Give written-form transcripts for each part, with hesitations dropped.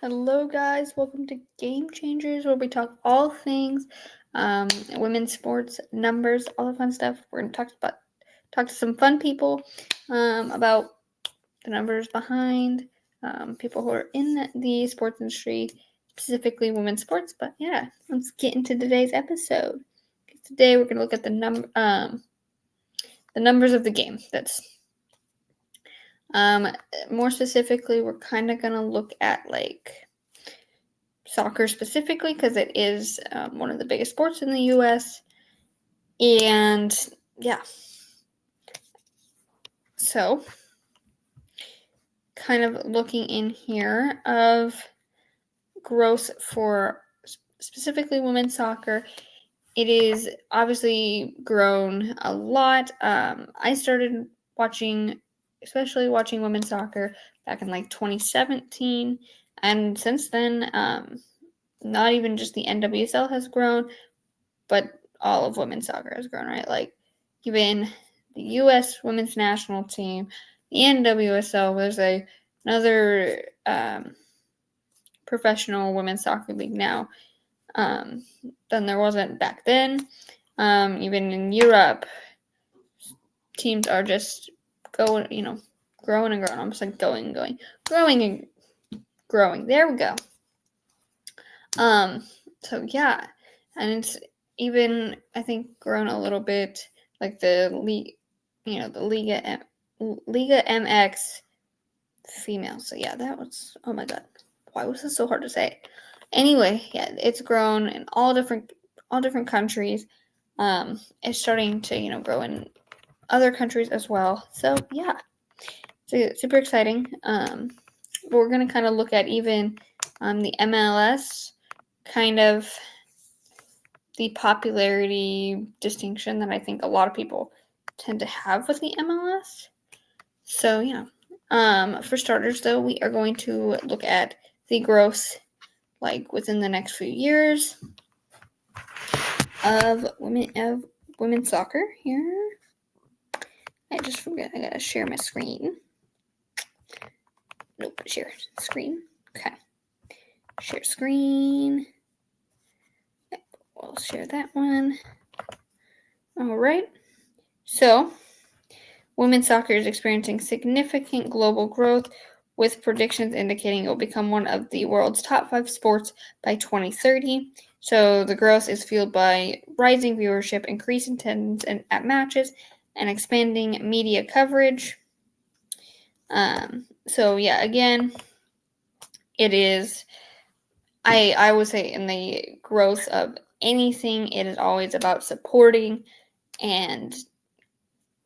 Hello, guys. Welcome to Game Changers, where we talk all things women's sports, numbers, all the fun stuff. We're going to talk to some fun people about the numbers behind people who are in the sports industry, specifically women's sports. But yeah, let's get into today's episode. Today, we're going to look at the numbers of the game. That's more specifically, we're kind of going to look at soccer specifically because it is one of the biggest sports in the U.S. And yeah, so kind of looking in here of growth for specifically women's soccer, it is obviously grown a lot. I started especially watching women's soccer back in 2017, and since then, not even just the NWSL has grown, but all of women's soccer has grown, right? Like even the U.S. women's national team, the NWSL, there's another professional women's soccer league now than there wasn't back then. Even in Europe, teams are just growing and growing, almost like growing and growing. There we go. So yeah, and it's even I think grown a little bit like the league, the Liga MX female. So yeah, that was, oh my god, why was this so hard to say? Anyway, yeah, it's grown in all different countries. It's starting to grow in other countries as well. So yeah, it's super exciting. We're gonna kind of look at even the MLS, kind of the popularity distinction that I think a lot of people tend to have with the MLS. So yeah, for starters though, we are going to look at the growth within the next few years of women's soccer here. I just forgot I gotta share my screen. Nope, share screen. Okay. Share screen. We'll share that one. Alright. So women's soccer is experiencing significant global growth, with predictions indicating it will become one of the world's top 5 sports by 2030. So the growth is fueled by rising viewership, increased attendance at matches, and expanding media coverage. So yeah, again, it is, I would say in the growth of anything, it is always about supporting and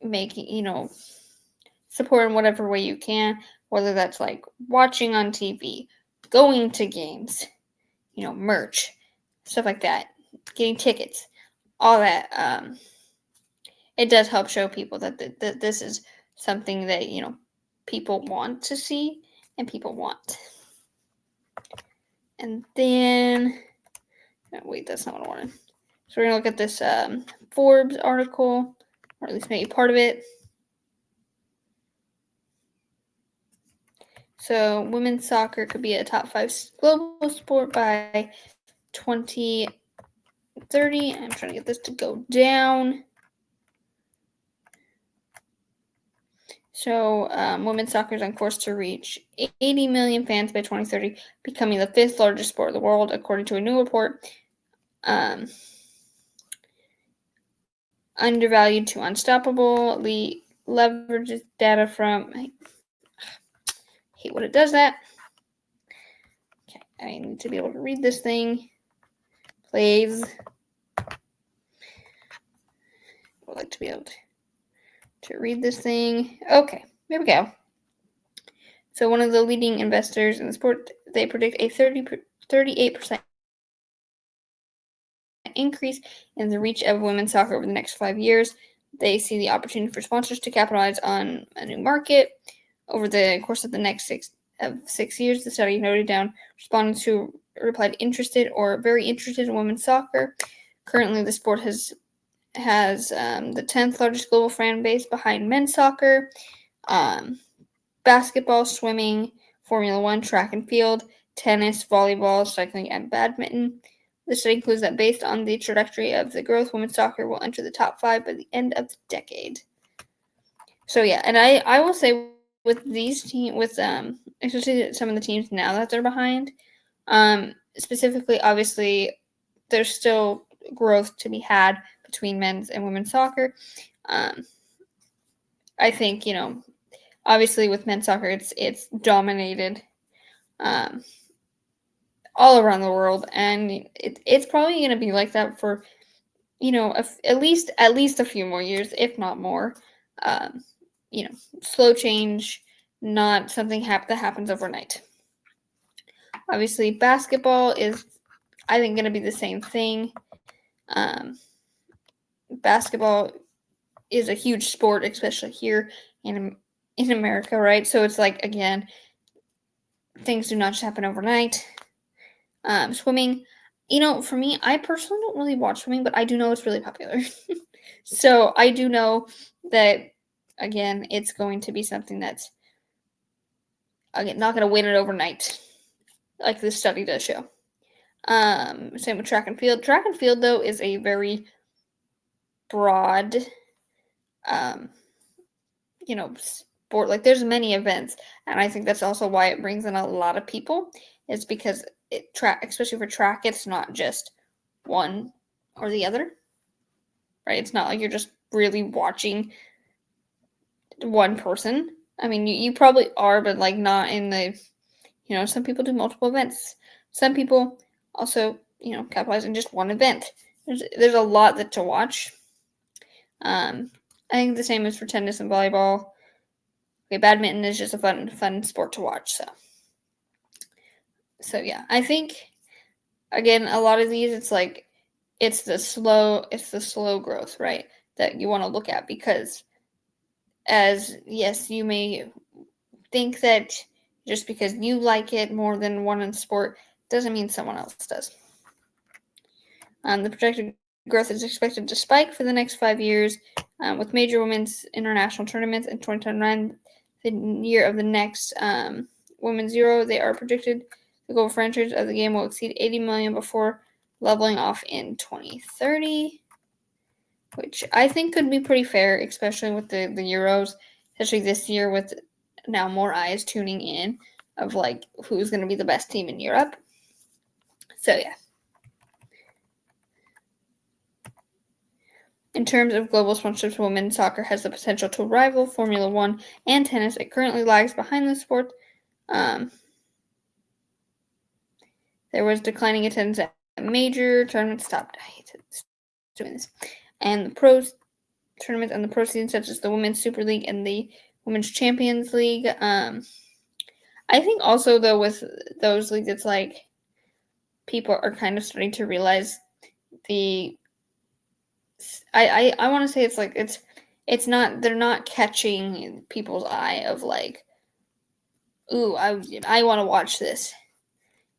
making, support in whatever way you can, whether that's watching on TV, going to games, merch, stuff like that, getting tickets, all that. It does help show people that this is something that, people want to see and people want. And then, wait, that's not what I wanted. So we're going to look at this Forbes article, or at least maybe part of it. So women's soccer could be a top 5 global sport by 2030. I'm trying to get this to go down. So women's soccer is on course to reach 80 million fans by 2030, becoming the 5th largest sport in the world, according to a new report. Undervalued to unstoppable. Lee leverages data from. I hate when it does that. Okay, I need to be able to read this thing. Please. I would like to be able to read this thing. Okay, there we go. So one of the leading investors in the sport, they predict a 38% increase in the reach of women's soccer over the next 5 years. They see the opportunity for sponsors to capitalize on a new market. Over the course of the next 6 years, the study noted down respondents who replied interested or very interested in women's soccer. Currently, the sport has the 10th largest global fan base behind men's soccer. Basketball, swimming, Formula One, track and field, tennis, volleyball, cycling, and badminton. The study includes that based on the trajectory of the growth, women's soccer will enter the top 5 by the end of the decade. So yeah, and I will say with these teams, with especially some of the teams now that they're behind, specifically, obviously, there's still growth to be had between men's and women's soccer. I think, obviously with men's soccer, it's dominated all around the world, and it's probably going to be like that for at least a few more years, if not more. Slow change, not something that happens overnight. Obviously, basketball is, I think, going to be the same thing. Basketball is a huge sport, especially here in America, right? So it's like, again, things do not just happen overnight. Swimming, for me, I personally don't really watch swimming, but I do know it's really popular. So I do know that, again, it's going to be something that's, again, not going to win it overnight, like this study does show. Same with track and field. Track and field, though, is a very broad, sport. Like, there's many events, and I think that's also why it brings in a lot of people, is because especially for track, it's not just one or the other, right? It's not like you're just really watching one person. I mean, you probably are, but like not in the, some people do multiple events. Some people also, capitalize in just one event. There's a lot to watch. I think the same is for tennis and volleyball. Okay, badminton is just a fun sport to watch. So yeah, I think, again, a lot of these, it's the slow growth, right, that you want to look at, because yes, you may think that just because you like it more than one in sport doesn't mean someone else does. The projected growth is expected to spike for the next 5 years, with major women's international tournaments in 2029, the year of the next Women's Euro. They are predicted the global franchise of the game will exceed 80 million before leveling off in 2030, which I think could be pretty fair, especially with the Euros, especially this year with now more eyes tuning in of like who's going to be the best team in Europe. So yeah. In terms of global sponsorships, women's soccer has the potential to rival Formula One and tennis. It currently lags behind the sport. There was declining attendance at major tournaments. Stopped. I hate doing this. And the pros tournaments and the pro season, such as the Women's Super League and the Women's Champions League. I think also, though, with those leagues, it's like people are kind of starting to realize I want to say it's like it's not, they're not catching people's eye of like, ooh, I want to watch this.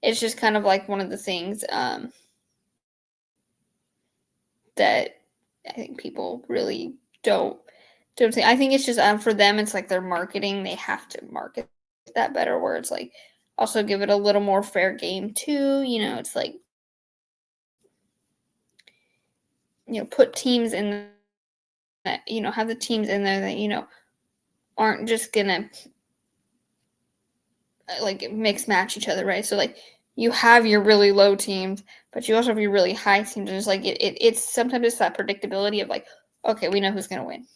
It's just kind of like one of the things that I think people really don't think. I think it's just for them, it's like their marketing. They have to market that better, where it's like also give it a little more fair game too. It's like, put teams in that, have the teams in there that, aren't just gonna like mix match each other, right? So like you have your really low teams, but you also have your really high teams, and it's like it's sometimes it's that predictability of like, okay, we know who's gonna win.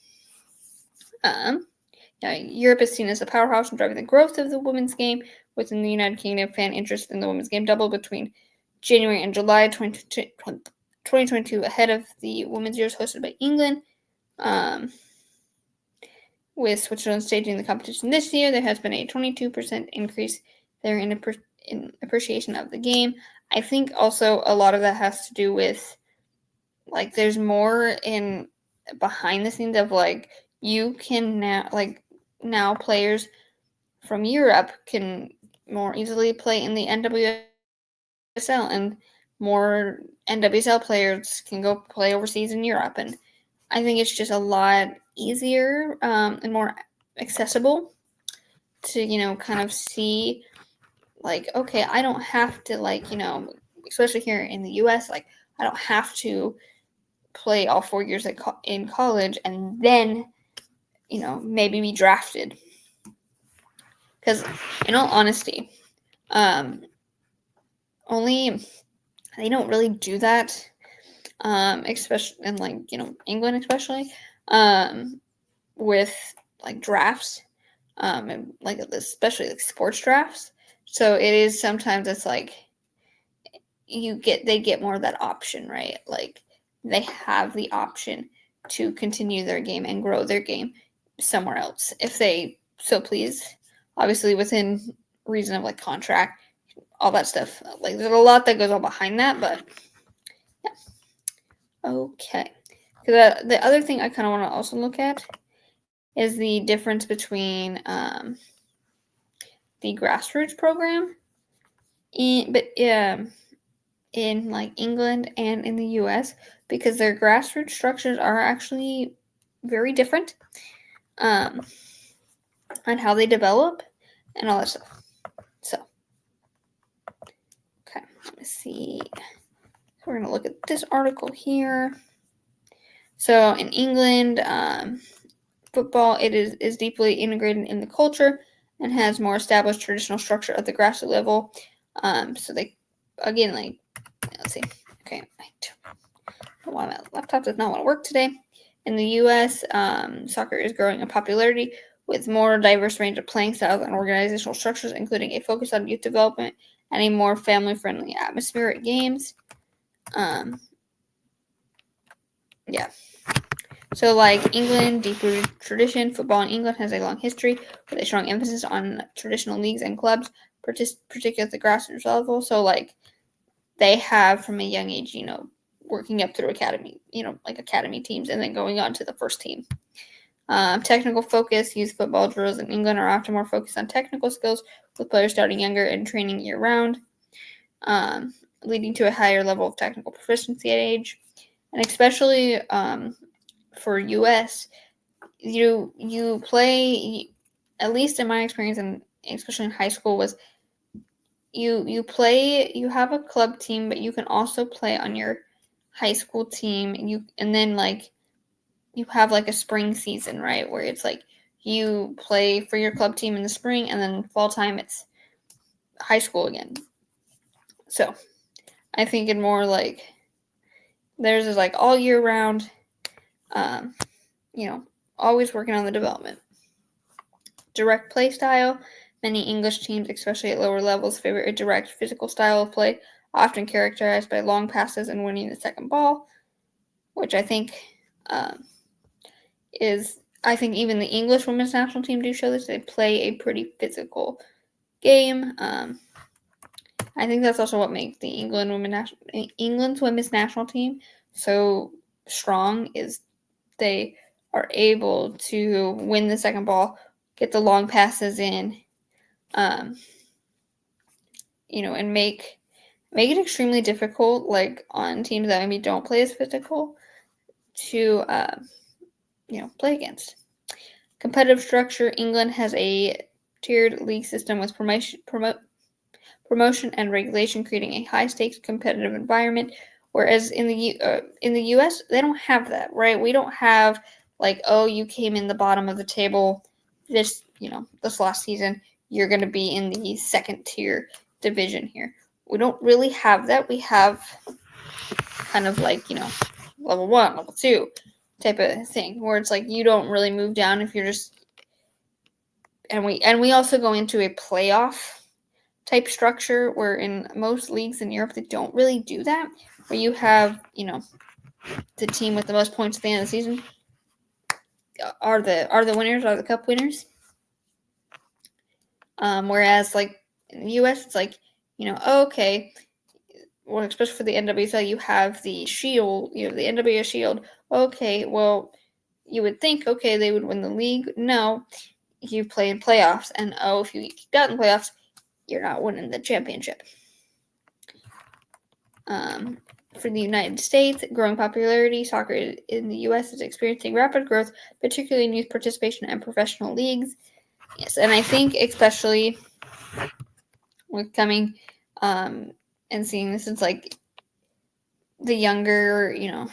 Europe is seen as a powerhouse in driving the growth of the women's game. Within the United Kingdom, fan interest in the women's game doubled between January and July 2022, ahead of the Women's Euros hosted by England. With Switzerland staging the competition this year, there has been a 22% increase there in appreciation of the game. I think also a lot of that has to do with like there's more in behind the scenes of like you can now players from Europe can more easily play in the NWSL, and more NWSL players can go play overseas in Europe, and I think it's just a lot easier and more accessible to, kind of see, like, okay, I don't have to, like, especially here in the US, like, I don't have to play all 4 years in college and then, maybe be drafted. Because, in all honesty, only they don't really do that, especially in, like, England, especially, with, like, drafts, and, like, especially, like, sports drafts. So it is sometimes it's like they get more of that option, right? Like, they have the option to continue their game and grow their game somewhere else if they so please, obviously within reason of, like, contract, all that stuff. Like, there's a lot that goes on behind that, but yeah. Okay. The other thing I kind of want to also look at is the difference between the grassroots program in like England and in the US, because their grassroots structures are actually very different on how they develop and all that stuff. So, okay, let me see. So we're going to look at this article here. So in England, football, it is deeply integrated in the culture and has more established traditional structure at the grassroots level. So they, again, like, let's see. Okay, why my laptop does not want to work today. In the U.S., soccer is growing in popularity with more diverse range of playing styles and organizational structures, including a focus on youth development and a more family-friendly atmosphere at games. Yeah. So, like, England, deep-rooted tradition. Football in England has a long history with a strong emphasis on traditional leagues and clubs, particularly at the grassroots level. So, like, they have from a young age, working up through academy, like academy teams, and then going on to the first team. Technical focus. Youth football drills in England are often more focused on technical skills, with players starting younger and training year-round, leading to a higher level of technical proficiency at age. And especially for U.S., you play, at least in my experience, and especially in high school, was you have a club team, but you can also play on your high school team. And then, like, you have, like, a spring season, right, where it's like you play for your club team in the spring, and then fall time it's high school again. So I think it more like theirs is like all year round, always working on the development. Direct play style. Many English teams, especially at lower levels, favor a direct physical style of play, often characterized by long passes and winning the second ball, which I think I think even the English women's national team do show this. They play a pretty physical game. I think that's also what makes the England's women's national team so strong, is they are able to win the second ball, get the long passes in, and make it extremely difficult, like on teams that maybe don't play as physical, to play against. Competitive structure. England has a tiered league system with promotion and regulation, creating a high-stakes competitive environment. Whereas in the U.S., they don't have that, right? We don't have, like, oh, you came in the bottom of the table this last season, you're going to be in the second tier division here. We don't really have that. We have kind of like, level 1, level 2 type of thing, where it's like you don't really move down if you're just. And we also go into a playoff type structure, where in most leagues in Europe they don't really do that, where you have, the team with the most points at the end of the season are the winners, are the cup winners. Whereas, like, in the US, it's like, okay, well, especially for the NWSL, you have the Shield, the NWSL Shield. Okay, well, you would think, okay, they would win the league. No, you play in playoffs, and if you get kicked out in playoffs, you're not winning the championship. For the United States, growing popularity, soccer in the U.S. is experiencing rapid growth, particularly in youth participation and professional leagues. Yes, and I think especially with coming and seeing this, it's like the younger, you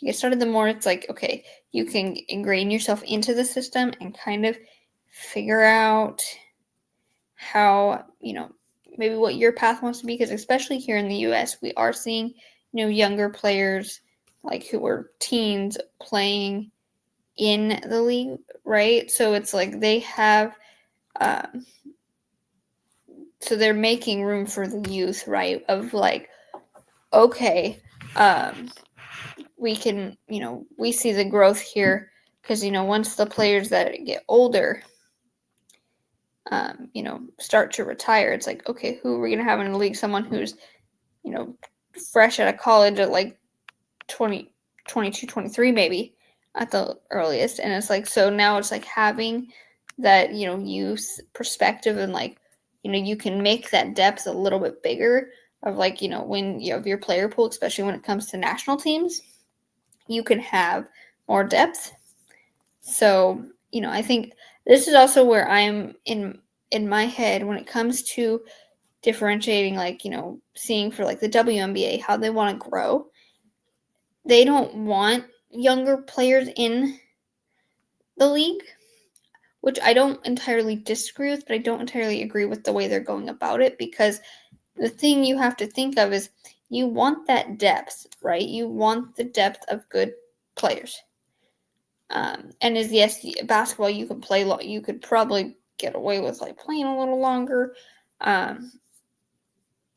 get started, the more it's like, okay, you can ingrain yourself into the system and kind of figure out how, maybe what your path wants to be, because especially here in the US, we are seeing, younger players like who were teens playing in the league, right? So it's like they have, so they're making room for the youth, right? Of like, okay, we can, we see the growth here because, once the players that get older, start to retire, it's like, okay, who are we going to have in the league? Someone who's, fresh out of college at like 20, 22, 23 maybe at the earliest. And it's like, so now it's like having that, youth perspective and like, you can make that depth a little bit bigger of like, when you have your player pool, especially when it comes to national teams, you can have more depth. So, I think this is also where I'm in my head when it comes to differentiating, like, seeing for like the WNBA, how they want to grow. They don't want younger players in the league, which I don't entirely disagree with, but I don't entirely agree with the way they're going about it, because the thing you have to think of is you want that depth, right? You want the depth of good players. And is yes, basketball you could play. You could probably get away with like playing a little longer.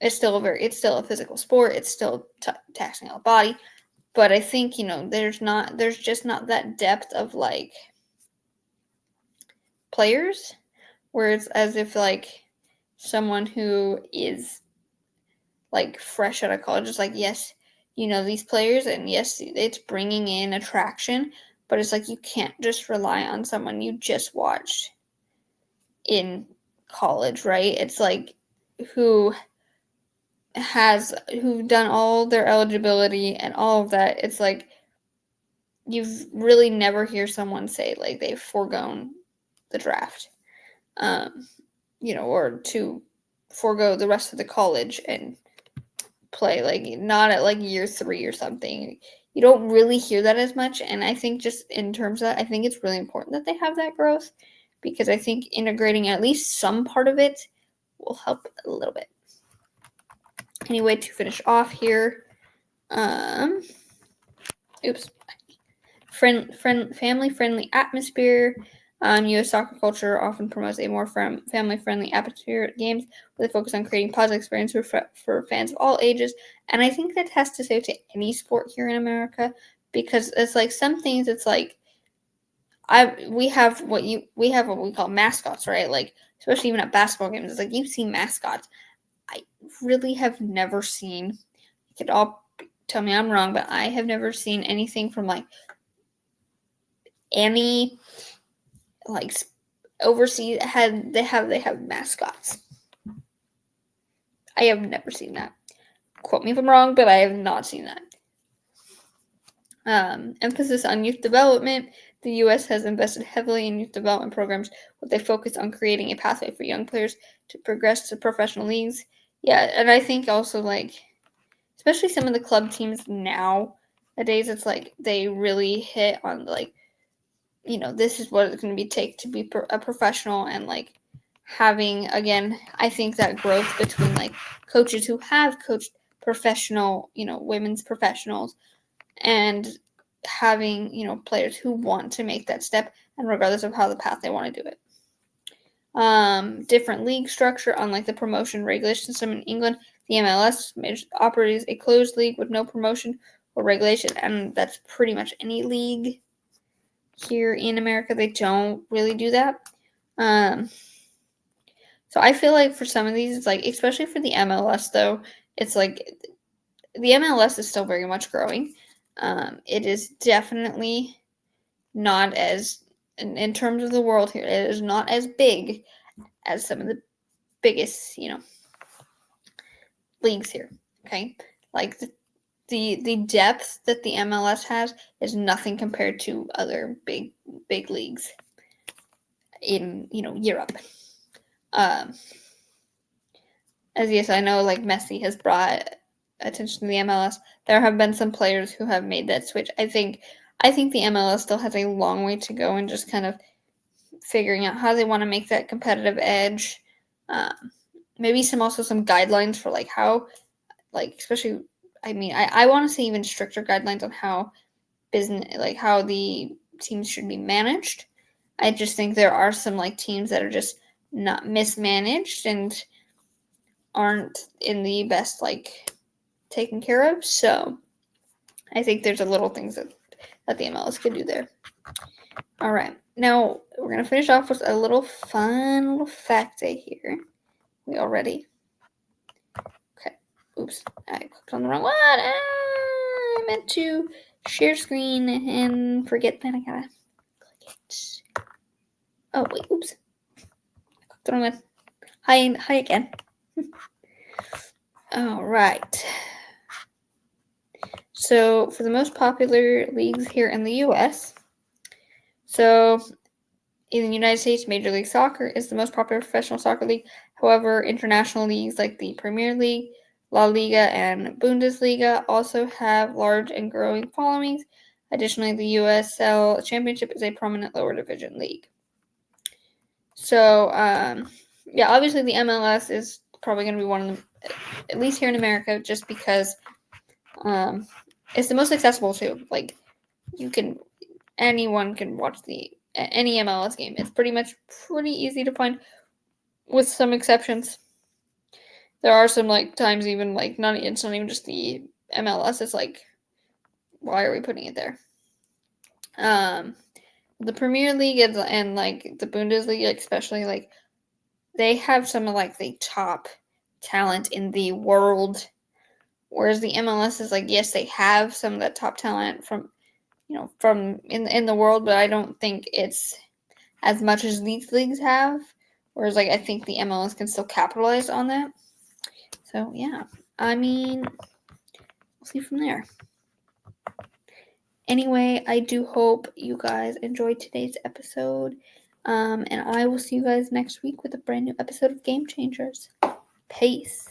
It's still a physical sport. It's still taxing our body, but I think there's just not that depth of like players, where it's as if like someone who is like fresh out of college is like, yes, these players, and yes, it's bringing in attraction, but it's like you can't just rely on someone you just watched in college, right? It's like who who've done all their eligibility and all of that. It's like you've really never hear someone say like they've foregone the draft, or to forego the rest of the college and play, like not at like year 3 or something. You don't really hear that as much, and I think just in terms of that, I think it's really important that they have that growth, because I think integrating at least some part of it will help a little bit. Anyway, to finish off here, family-friendly atmosphere. U.S. soccer culture often promotes a more family-friendly atmosphere at games, with a focus on creating positive experiences for fans of all ages. And I think that has to say to any sport here in America, because it's like some things. It's like we have what we call mascots, right? Like especially even at basketball games, it's like you see mascots. I really have never seen. You could all tell me I'm wrong, but I have never seen anything from like any like overseas they have mascots. I have never seen that. Quote me if I'm wrong, but I have not seen that. Emphasis on youth development. The U.S. has invested heavily in youth development programs with a focus on creating a pathway for young players to progress to professional leagues. Yeah, and I think also like, especially some of the club teams nowadays, it's like they really hit on like, this is what it's going to take to be a professional, and like having, again, I think that growth between like coaches who have coached professional, women's professionals, and having, players who want to make that step, and regardless of how the path they want to do it. Different league structure, unlike the promotion regulation system in England, the MLS operates a closed league with no promotion or regulation, and that's pretty much any league here in America. They don't really do that. So I feel like for some of these, it's like, especially for the MLS though, it's like the MLS is still very much growing. It is definitely not as, in terms of the world here, it is not as big as some of the biggest, leagues here. Okay, like the depth that the MLS has is nothing compared to other big leagues. in Europe. As yes, I know like Messi has brought attention to the MLS. There have been some players who have made that switch. I think the MLS still has a long way to go in just kind of figuring out how they want to make that competitive edge. Maybe some guidelines for like how, like, especially, I mean, I want to see even stricter guidelines on how how the teams should be managed. I just think there are some like teams that are just not mismanaged and aren't in the best like taken care of. So I think there's a little things that the MLS could do there. All right, now we're gonna finish off with a little fun little fact day here. We all ready? Okay. Oops, I clicked on the wrong one. I meant to share screen and forget that I gotta click it. Oh wait, oops. I clicked the wrong one. Hi again. All right. So for the most popular leagues here in the U.S., so in the United States, Major League Soccer is the most popular professional soccer league. However, international leagues like the Premier League, La Liga, and Bundesliga also have large and growing followings. Additionally, the USL Championship is a prominent lower division league. So, yeah, obviously the MLS is probably going to be one of them, at least here in America, just because it's the most accessible too. Like, anyone can watch any MLS game. It's pretty easy to find, with some exceptions. There are some like times even like it's not even just the MLS. It's like, why are we putting it there? The Premier League and like the Bundesliga, especially, like they have some of like the top talent in the world, whereas the MLS is like, yes, they have some of that top talent from in the world, but I don't think it's as much as these leagues have. Whereas like I think the MLS can still capitalize on that. So yeah, I mean, we'll see from there. Anyway, I do hope you guys enjoyed today's episode. And I will see you guys next week with a brand new episode of Game Changers. Peace.